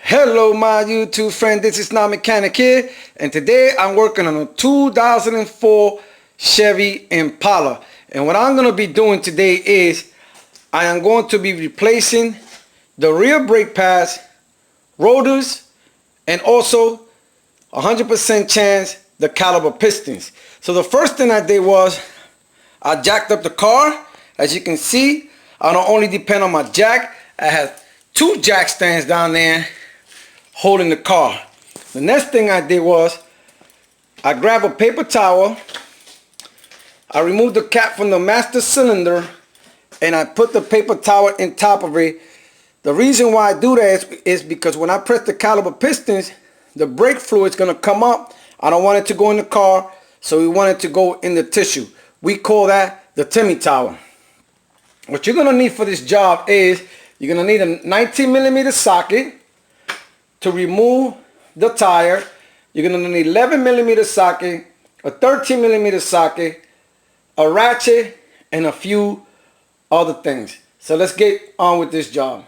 Hello my YouTube friend, this is Not Mechanic here, and today I'm working on a 2004 Chevy Impala. And what I'm going to be doing today is I am going to be replacing the rear brake pads, rotors, and also 100% chance the caliper pistons. So the first thing I did was I jacked up the car. As you can see, I don't only depend on my jack. I have two jack stands down there holding the car. The next thing I did was I grabbed a paper towel, I removed the cap from the master cylinder, and I put the paper towel in top of it. The reason why I do that is because when I press the caliper pistons, the brake fluid is going to come up. I don't want it to go in the car, so we want it to go in the tissue. We call that the Timmy towel. What you're going to need for this job is you're going to need a 19mm socket to remove the tire. You're going to need 11mm socket, a 13mm socket, a ratchet, and a few other things. So let's get on with this job.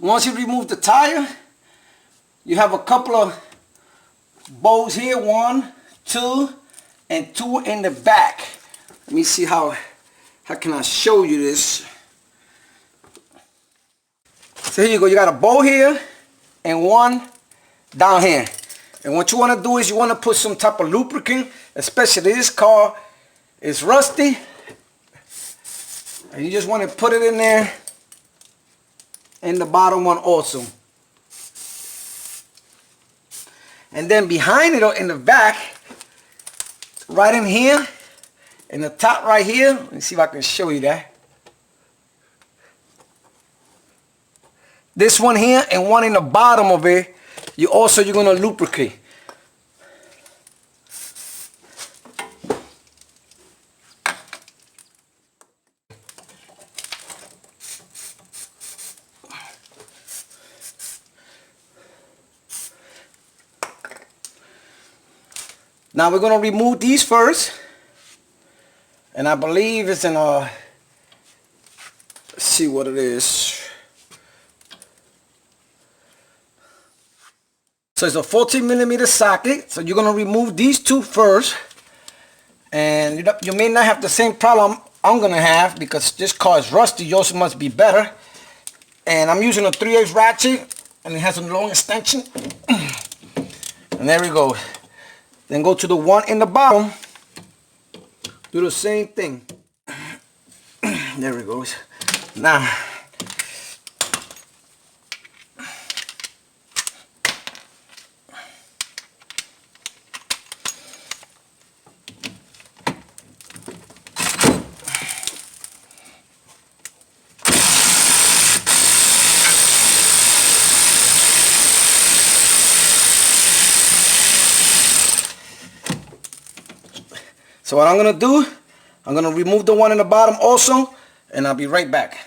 Once you remove the tire, you have a couple of bolts here, 1, 2, and 2 in the back. Let me see how can I show you this. So here you go, you got a bolt here and one down here. And what you want to do is you want to put some type of lubricant, especially this car is rusty. And you just want to put it in there. And the bottom one also. And then behind it, or in the back, right in here, in the top right here, let me see if I can show you that. This one here and one in the bottom of it, you're going to lubricate. Now we're going to remove these first, and I believe it's in a, let's see what it is. So it's a 14mm socket, so you're going to remove these two first, and you may not have the same problem I'm going to have because this car is rusty. Yours must be better. And I'm using a 3/8 ratchet, and it has a long extension. And there we go. Then go to the one in the bottom. Do the same thing. There it goes. Now, so what I'm going to do, I'm going to remove the one in the bottom also, and I'll be right back.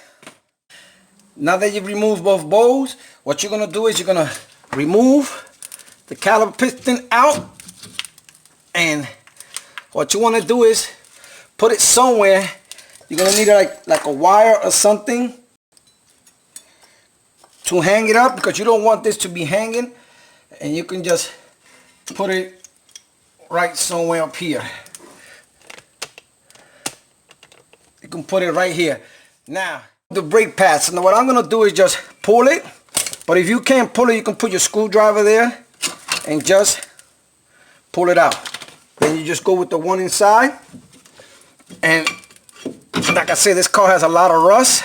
Now that you've removed both bolts, what you're going to do is you're going to remove the caliper piston out, and what you want to do is put it somewhere. You're going to need like a wire or something to hang it up, because you don't want this to be hanging, and you can just put it right somewhere up here. You can put it right here. Now, the brake pads. Now what I'm going to do is just pull it. But if you can't pull it, you can put your screwdriver there and just pull it out. Then you just go with the one inside. And like I said, this car has a lot of rust.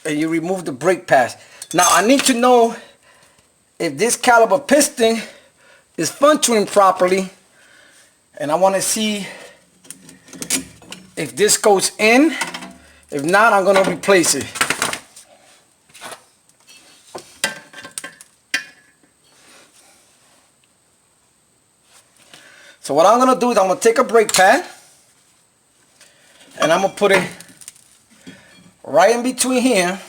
And you remove the brake pads. Now I need to know if this caliper piston is functioning properly. And I want to see if this goes in If not, I'm gonna replace it. So what I'm gonna do is I'm gonna take a brake pad and I'm gonna put it right in between here.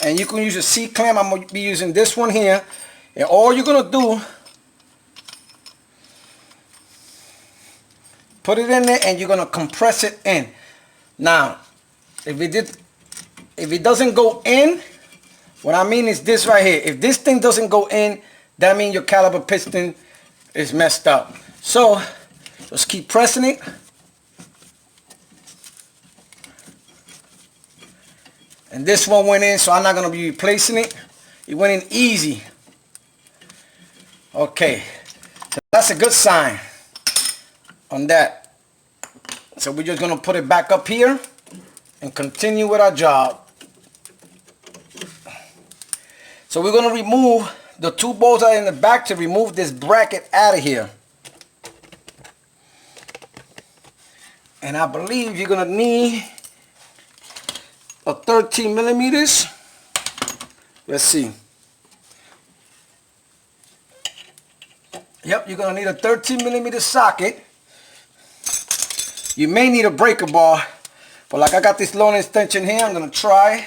And you can use a C-clamp. I'm gonna be using this one here. And all you're gonna do, put it in there and you're gonna compress it in. Now, if it doesn't go in, what I mean is this right here. If this thing doesn't go in, that means your caliper piston is messed up. So just keep pressing it. And this one went in, so I'm not gonna be replacing it. It went in easy. Okay, so that's a good sign on that. So we're just gonna put it back up here and continue with our job. So we're gonna remove the two bolts that are in the back to remove this bracket out of here. And I believe you're gonna need a 13 millimeters. Let's see. Yep, you're gonna need a 13 millimeter socket. You may need a breaker bar, but like I got this long extension here, I'm gonna try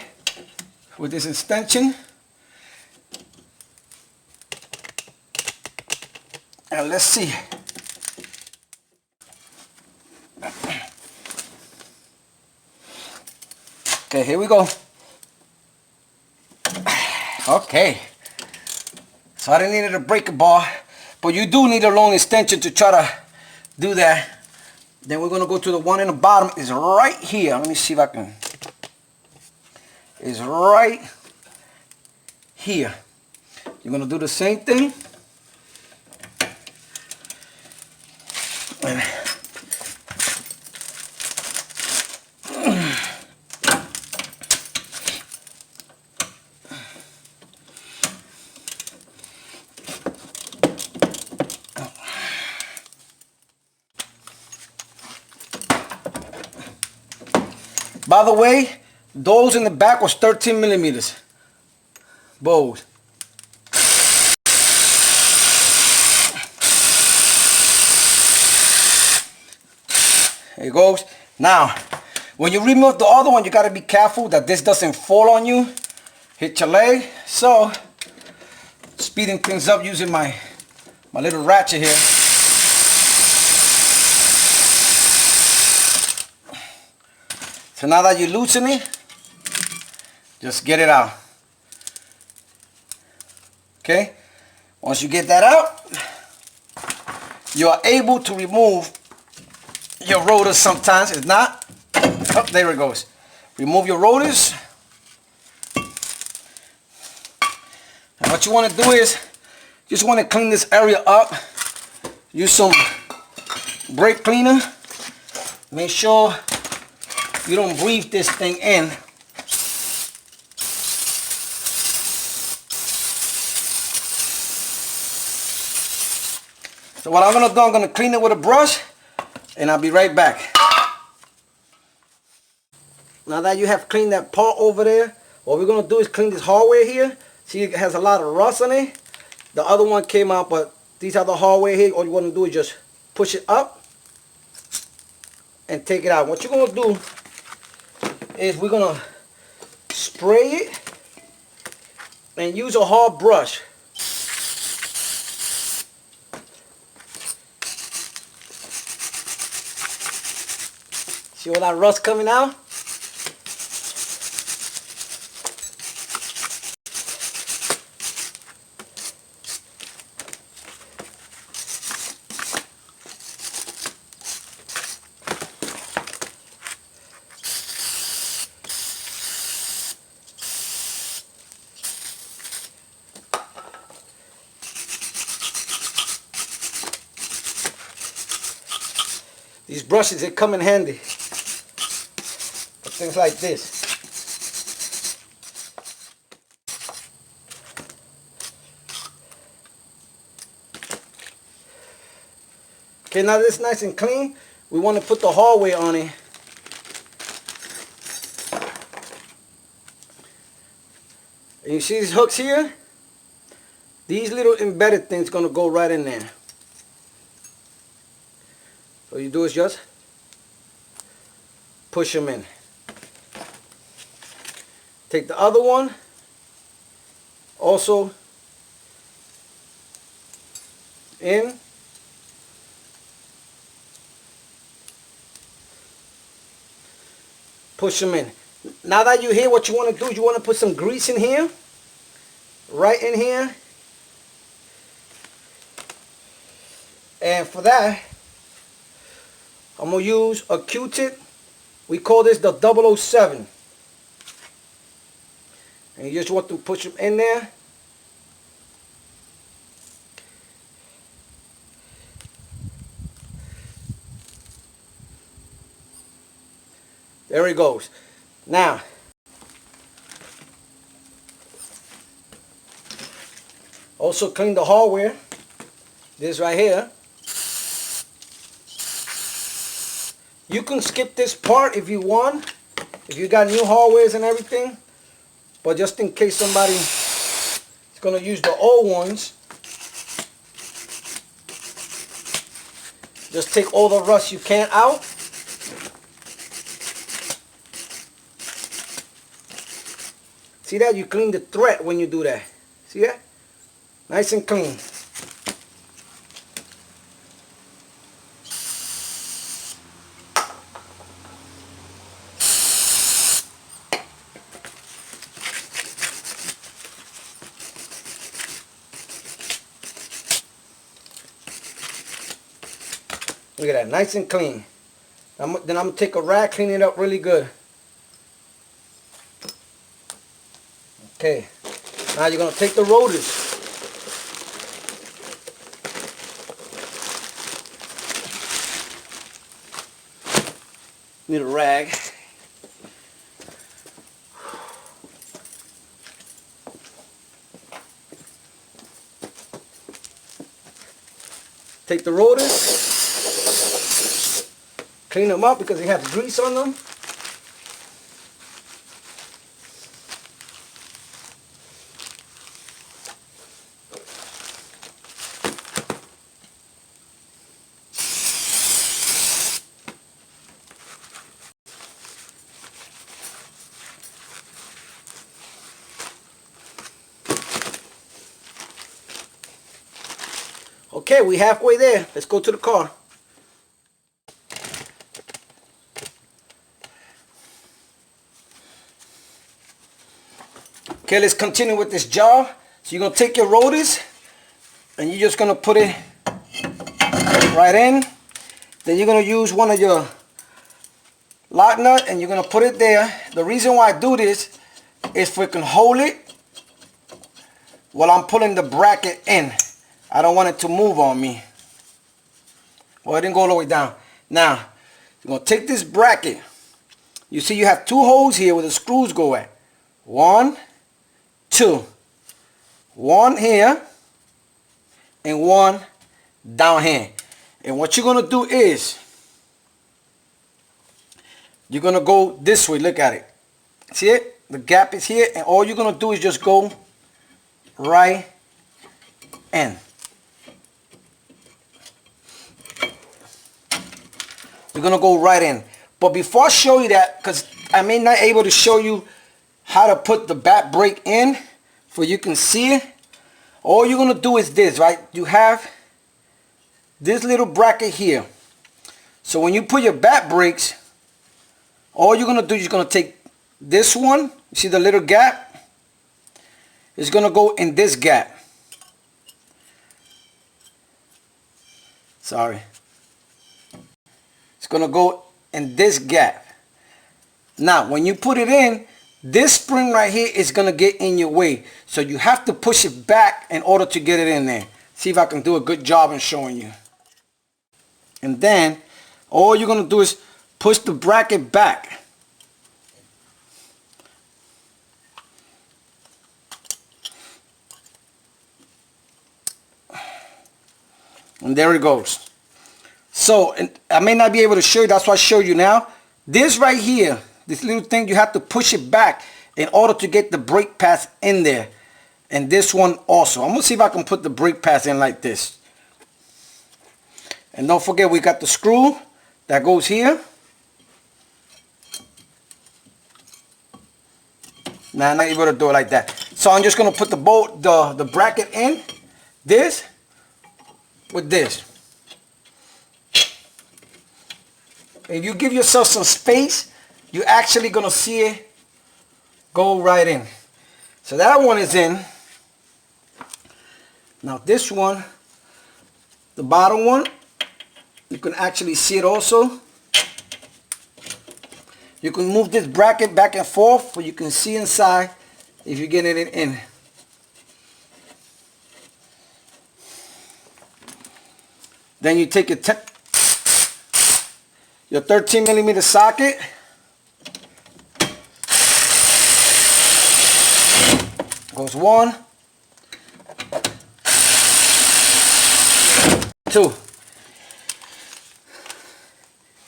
with this extension. And let's see. Okay, here we go. Okay. So I didn't need a breaker bar, but you do need a long extension to try to do that. Then we're gonna go to the one in the bottom. Is right here. Let me see if I can. Is right here. You're gonna do the same thing. By the way, those in the back was 13 millimeters. Both. There it goes. Now, when you remove the other one, you got to be careful that this doesn't fall on you, hit your leg. So, speeding things up using my little ratchet here. So now that you loosen it, just get it out. Okay? Once you get that out, you are able to remove your rotors sometimes. If not, oh, there it goes. Remove your rotors. And what you want to do is, just want to clean this area up. Use some brake cleaner. Make sure you don't breathe this thing in. So what I'm gonna do, I'm gonna clean it with a brush and I'll be right back. Now that you have cleaned that part over there, what we're gonna do is clean this hardware here. See, it has a lot of rust on it. The other one came out, but these are the hardware here. All you wanna do is just push it up and take it out. What you're gonna do is we're gonna spray it and use a hard brush. See all that rust coming out? These brushes, they come in handy for things like this. Okay, now that it's nice and clean, we want to put the hardware on it. And you see these hooks here? These little embedded things gonna go right in there. All you do is just push them in. Take the other one, also in. Push them in. Now that you're here, what you want to do is you want to put some grease in here. Right in here. And for that, I'm going to use a Q-tip. We call this the 007. And you just want to push them in there. There it goes. Now, also clean the hardware. This right here. You can skip this part if you want, if you got new hardwares and everything. But just in case somebody is going to use the old ones, just take all the rust you can out. See that? You clean the thread when you do that. See that? Nice and clean. Look at that, nice and clean. Then I'm going to take a rag, clean it up really good. Okay, now you're going to take the rotors. Need a rag. Take the rotors. Clean them up because they have grease on them. Okay, we halfway there. Let's go to the car. Okay, let's continue with this job. So you're going to take your rotors and you're just going to put it right in. Then you're going to use one of your lock nut and you're going to put it there. The reason why I do this is so it can hold it while I'm pulling the bracket in. I don't want it to move on me. Well, it didn't go all the way down. Now, you're going to take this bracket. You see you have two holes here where the screws go at. 1, 2. 1 here and 1 down here. And what you're going to do is you're going to go this way. Look at it. See it? The gap is here and all you're going to do is just go right in. You're going to go right in. But before I show you that, because I may not able to show you how to put the back brake in for you can see it, all you're going to do is this, right? You have this little bracket here. So when you put your back brakes, all you're going to do is you're going to take this one. You see the little gap? It's going to go in this gap. Sorry. It's going to go in this gap. Now, when you put it in, this spring right here is going to get in your way. So you have to push it back in order to get it in there. See if I can do a good job in showing you. And then, all you're going to do is push the bracket back. And there it goes. So, and I may not be able to show you, that's why I show you now. This right here, this little thing, you have to push it back in order to get the brake pads in there. And this one also. I'm going to see if I can put the brake pads in like this. And don't forget, we got the screw that goes here. Now I'm not able to do it like that. So I'm just going to put the bracket in this with this. If you give yourself some space, you're actually going to see it go right in. So that one is in. Now this one, the bottom one, you can actually see it also. You can move this bracket back and forth so you can see inside if you're getting it in. Then you take your 13mm socket. Goes 1, 2.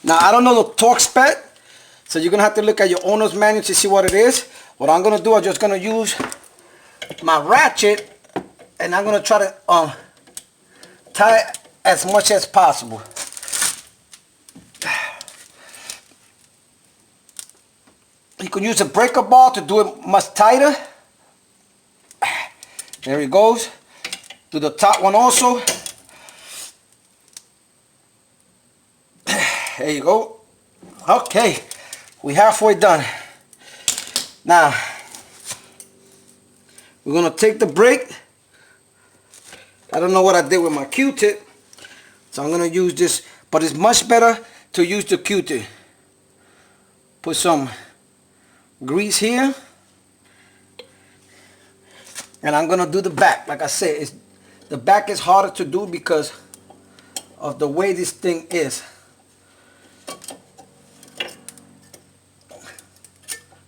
Now I don't know the torque spec, so you're gonna have to look at your owner's manual to see what it is. What I'm gonna do, I'm just gonna use my ratchet and I'm gonna try to tie it as much as possible. You can use a breaker bar to do it much tighter. There it goes. Do the top one also. There you go. Okay, we halfway done. Now we're gonna take the brake. I don't know what I did with my Q-tip, so I'm gonna use this, but it's much better to use the Q-tip. Put some grease here, and I'm gonna do the back. Like I said, the back is harder to do because of the way this thing is.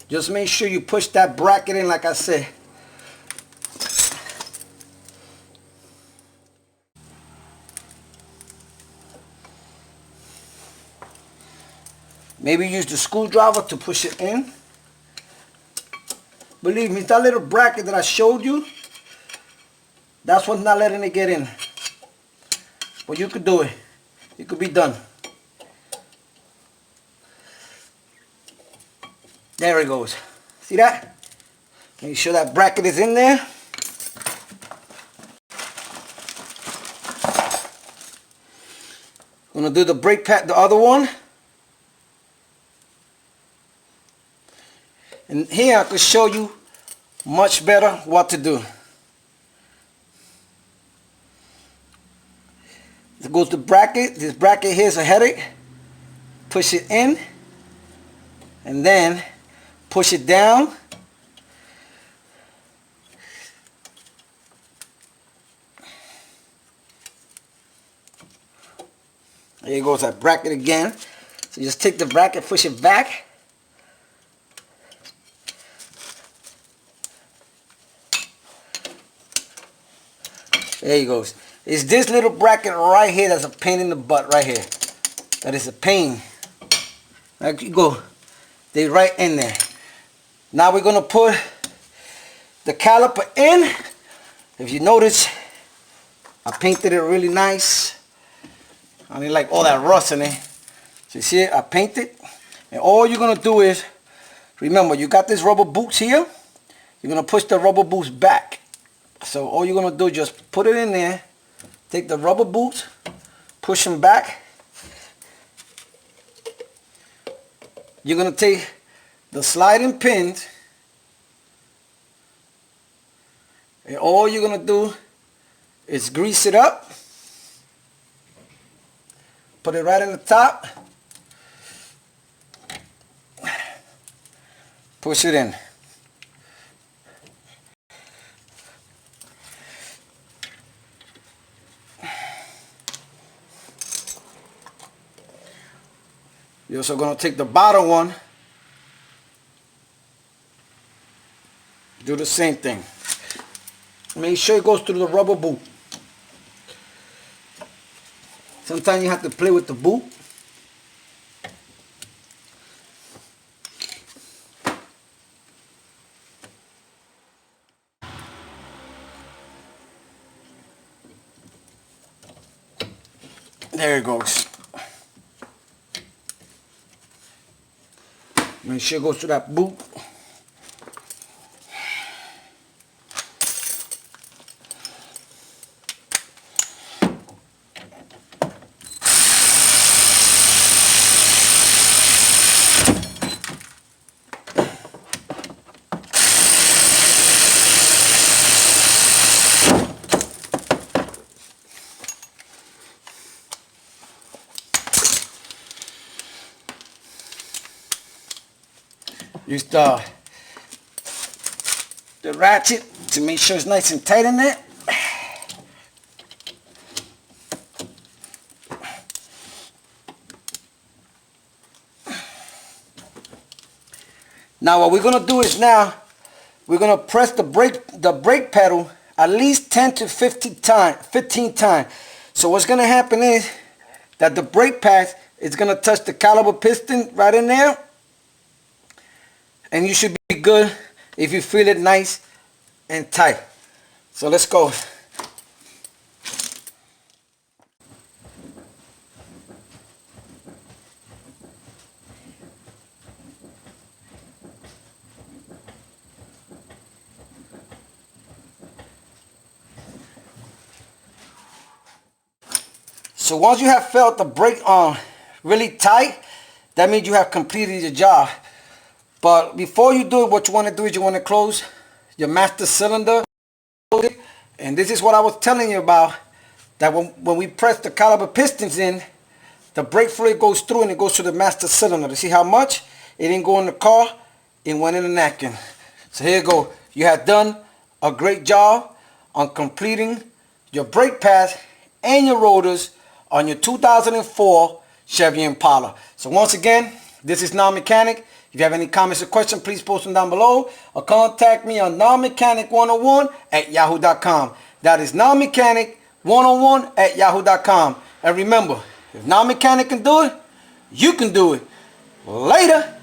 Just make sure you push that bracket in like I said. Maybe use the screwdriver to push it in. Believe me, that little bracket that I showed you, that's what's not letting it get in. But you could do it. It could be done. There it goes. See that? Make sure that bracket is in there. I'm gonna do the brake pad, the other one. And here I can show you much better what to do. There goes the bracket. This bracket here is a headache. Push it in. And then push it down. There goes that bracket again. So just take the bracket, push it back. There he goes. It's this little bracket right here that's a pain in the butt right here. That is a pain. There you go. They're right in there. Now we're going to put the caliper in. If you notice, I painted it really nice. I didn't like all that rust in it. So you see it? I painted. And all you're going to do is, remember, you got this rubber boots here. You're going to push the rubber boots back. So all you're going to do is just put it in there. Take the rubber boots, push them back. You're going to take the sliding pins, and all you're going to do is grease it up. Put it right in the top. Push it in. You're also going to take the bottom one, do the same thing. Make sure it goes through the rubber boot. Sometimes you have to play with the boot. There it goes. Make sure it goes to that boot. Use the ratchet to make sure it's nice and tight in there. Now what we're gonna do is we're gonna press the brake pedal at least 10 to 15 times. So what's gonna happen is that the brake pad is gonna touch the caliper piston right in there. And you should be good if you feel it nice and tight. So let's go. So once you have felt the brake on really tight, that means you have completed your job. But before you do it, what you want to do is you want to close your master cylinder. And this is what I was telling you about, that when we press the caliper pistons in, the brake fluid goes through and it goes to the master cylinder. You see how much? It didn't go in the car, it went in the napkin. So here you go. You have done a great job on completing your brake pads and your rotors on your 2004 Chevy Impala. So once again, this is Non-Mechanic. If you have any comments or questions, please post them down below or contact me on nonmechanic101@yahoo.com. That is nonmechanic101@yahoo.com. And remember, if Non-Mechanic can do it, you can do it. Later.